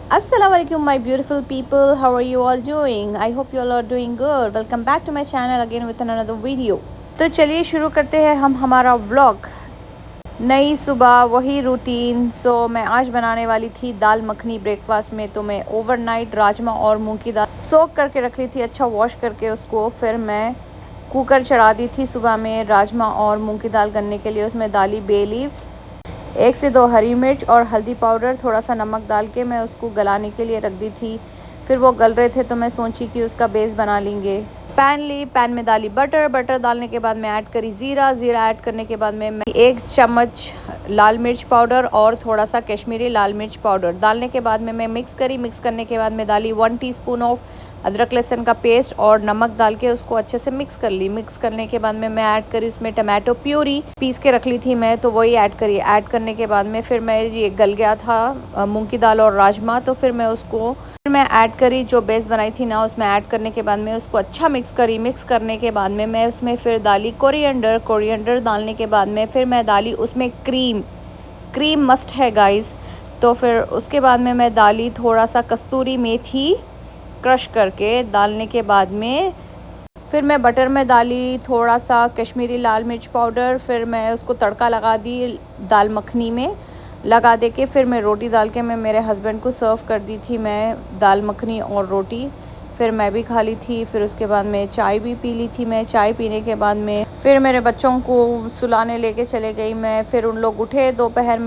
Assalamualaikum my beautiful people, how are you all doing? I hope you all are doing good. Welcome back to my channel again with another video. तो चलिए शुरू करते हैं हम हमारा vlog. नई सुबह वही रूटीन। मैं आज बनाने वाली थी दाल मखनी ब्रेकफास्ट में। तो मैं ओवरनाइट राजमा और मूंग की दाल सोक करके रख ली थी, अच्छा वॉश करके उसको। फिर मैं कुकर चढ़ा दी थी सुबह में राजमा और मूंग की दाल करने के लिए। उसमें डाली बे लीव्स, 1 से 2 हरी मिर्च और हल्दी पाउडर, थोड़ा सा नमक डाल के मैं उसको गलाने के लिए रख दी थी। फिर वो गल रहे थे तो मैं सोची कि उसका बेस बना लेंगे। पैन ली, पैन में डाली बटर डालने के बाद मैं ऐड करी ज़ीरा ऐड करने के बाद में मैं 1 चम्मच लाल मिर्च पाउडर और थोड़ा सा कश्मीरी लाल मिर्च पाउडर डालने के बाद में मैं मिक्स करने के बाद में डाली 1 टीस्पून ऑफ अदरक लहसुन का पेस्ट और नमक डाल के उसको अच्छे से मिक्स कर ली। मिक्स करने के बाद में मैं ऐड करी उसमें टमाटो प्यूरी पीस के रख ली थी मैं, तो वही ऐड करी। ऐड करने के बाद में फिर मैं ये गल गया था मूंग की दाल और राजमा, तो फिर मैं ऐड करी जो बेस बनाई थी ना, उसमें ऐड करने के बाद में उसको अच्छा मिक्स करने के बाद में मैं उसमें फिर डाली कोरिएंडर डालने के बाद में फिर मैं डाली उसमें क्रीम मस्ट है गाइस। तो फिर उसके बाद में मैं डाली थोड़ा सा कस्तूरी मेथी क्रश करके। डालने के बाद में फिर मैं बटर में डाली थोड़ा सा कश्मीरी लाल मिर्च पाउडर। फिर मैं उसको तड़का लगा दी दाल मखनी में लगा दे के। फिर मैं रोटी डाल के मैं मेरे हस्बैंड को सर्व कर दी थी मैं दाल मखनी और रोटी। फिर मैं भी खा ली थी। फिर उसके बाद में चाय भी पी ली थी मैं। चाय पीने के बाद में फिर मेरे बच्चों को सुलाने लेके चले गई मैं। फिर उन लोग उठे दोपहर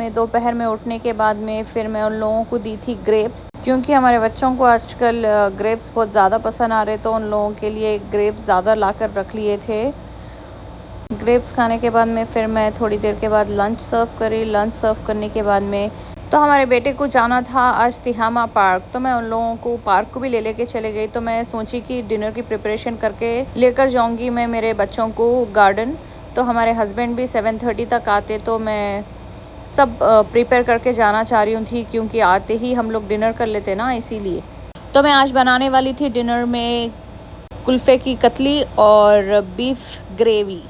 में उठने के बाद में फिर मैं उन लोगों को दी थी ग्रेप्स, क्योंकि हमारे बच्चों को आजकल ग्रेप्स बहुत ज़्यादा पसंद आ रहे, तो उन लोगों के लिए ग्रेप्स ज़्यादा ला कर रख लिए थे। ग्रेप्स खाने के बाद में फिर मैं थोड़ी देर के बाद लंच सर्व करी। लंच सर्व करने के बाद में तो हमारे बेटे को जाना था आज तिहामा पार्क, तो मैं उन लोगों को पार्क को भी लेके चले गई। तो मैं सोची कि डिनर की प्रिपरेशन करके लेकर जाऊंगी मैं मेरे बच्चों को गार्डन। तो हमारे हस्बैंड भी 7:30 तक आते, तो मैं सब प्रिपेयर करके जाना चाह रही हूँ थी, क्योंकि आते ही हम लोग डिनर कर लेते ना, इसीलिए। तो मैं आज बनाने वाली थी डिनर में कुल्फ़े की कतली और बीफ ग्रेवी।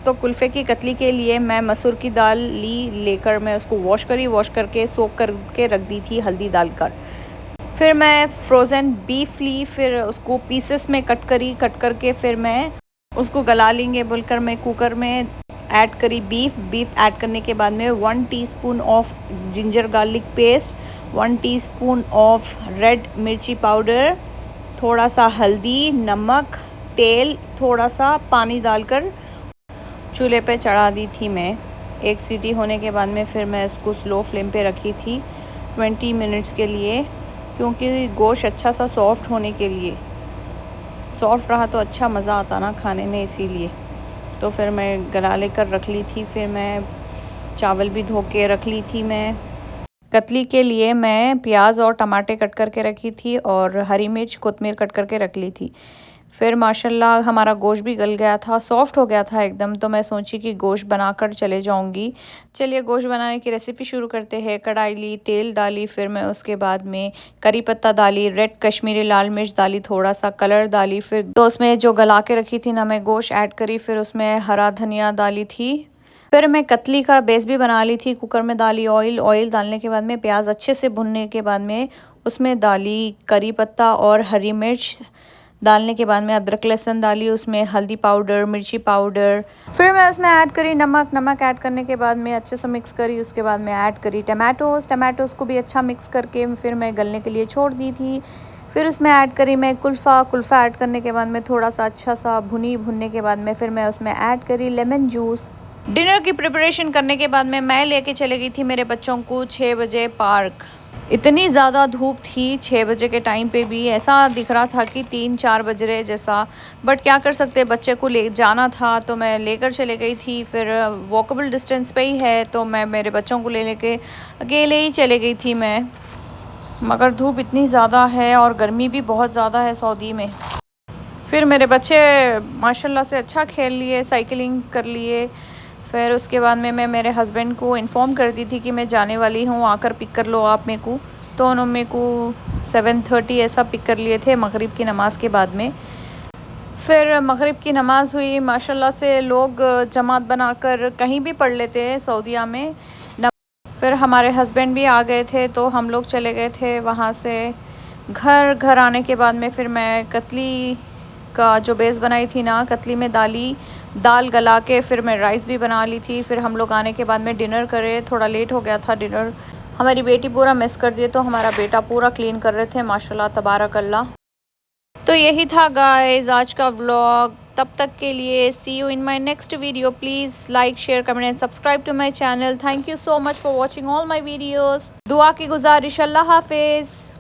तो कुल्फ़े की कतली के लिए मैं मसूर की दाल लेकर मैं उसको वॉश करके सोक करके रख दी थी हल्दी डालकर। फिर मैं फ्रोज़न बीफ ली, फिर उसको पीसेस में कट करके फिर मैं उसको गला लेंगे बोलकर मैं कुकर में ऐड करी बीफ ऐड करने के बाद में 1 teaspoon of ginger garlic paste, 1 teaspoon of red मिर्ची पाउडर, थोड़ा सा हल्दी, नमक, तेल, थोड़ा सा पानी डालकर चूल्हे पे चढ़ा दी थी मैं। 1 सीटी होने के बाद में फिर मैं उसको स्लो फ्लेम पे रखी थी 20 मिनट्स के लिए, क्योंकि गोश्त अच्छा सा सॉफ्ट होने के लिए। सॉफ्ट रहा तो अच्छा मज़ा आता ना खाने में, इसीलिए। तो फिर मैं गला लेकर रख ली थी। फिर मैं चावल भी धो के रख ली थी मैं। कतली के लिए मैं प्याज और टमाटे कट करके रखी थी और हरी मिर्च कोतमीर कट करके रख ली थी। फिर माशाल्लाह हमारा गोश्त भी गल गया था, सॉफ्ट हो गया था एकदम। तो मैं सोची कि गोश्त बनाकर चले जाऊंगी। चलिए गोश्त बनाने की रेसिपी शुरू करते हैं। कढ़ाई ली, तेल डाली, फिर मैं उसके बाद में करी पत्ता डाली, रेड कश्मीरी लाल मिर्च डाली, थोड़ा सा कलर डाली। फिर तो उसमें जो गला के रखी थी ना मैं गोश्त ऐड करी। फिर उसमें हरा धनिया डाली थी। फिर मैं कतली का बेस भी बना ली थी। कुकर में डाली ऑयल डालने के बाद में प्याज अच्छे से भुनने के बाद में उसमें डाली करी पत्ता और हरी मिर्च डालने के बाद में अदरक लहसुन डाली, उसमें हल्दी पाउडर, मिर्ची पाउडर। फिर मैं उसमें ऐड करी नमक ऐड करने के बाद में अच्छे से मिक्स करी। उसके बाद में ऐड करी टमाटोज़ को भी अच्छा मिक्स करके फिर मैं गलने के लिए छोड़ दी थी। फिर उसमें ऐड करी मैं कुल्फ़ा ऐड करने के बाद में थोड़ा सा अच्छा सा भुनने के बाद में फिर मैं उसमें ऐड करी लेमन जूस। डिनर की प्रिपरेशन करने के बाद में मैं लेके चले गई थी मेरे बच्चों को 6 बजे पार्क। इतनी ज़्यादा धूप थी 6 बजे के टाइम पे भी, ऐसा दिख रहा था कि 3-4 बज रहे जैसा। बट क्या कर सकते, बच्चे को ले जाना था तो मैं लेकर चले गई थी। फिर वॉकेबल डिस्टेंस पे ही है, तो मैं मेरे बच्चों को लेके अकेले ही चले गई थी मैं। मगर धूप इतनी ज़्यादा है और गर्मी भी बहुत ज़्यादा है सऊदी में। फिर मेरे बच्चे माशाल्लाह से अच्छा खेल लिए, साइकिलिंग कर लिए। फिर उसके बाद में मैं मेरे हस्बैंड को इन्फॉर्म कर दी थी कि मैं जाने वाली हूँ, आकर पिक कर लो आप मेरे को। तो उन्होंने मेरे को 7:30 ऐसा पिक कर लिए थे मगरिब की नमाज़ के बाद में। फिर मगरिब की नमाज़ हुई, माशाल्लाह से लोग जमात बनाकर कहीं भी पढ़ लेते हैं सऊदीया में। फिर हमारे हस्बैंड भी आ गए थे तो हम लोग चले गए थे वहाँ से घर आने के बाद में फिर मैं कतली का जो बेस बनाई थी ना, कतली में दाल गला के फिर मैं राइस भी बना ली थी। फिर हम लोग आने के बाद में डिनर करे, थोड़ा लेट हो गया था डिनर। हमारी बेटी पूरा मिस कर दिए तो हमारा बेटा पूरा क्लीन कर रहे थे, माशाल्लाह तबारक अल्लाह। तो यही था गाइस आज का व्लॉग। तब तक के लिए see you in my next video. Please like share comment and subscribe to my channel. Thank you so much for watching all my videos. दुआ की गुजारिश। अल्लाह हाफिज़।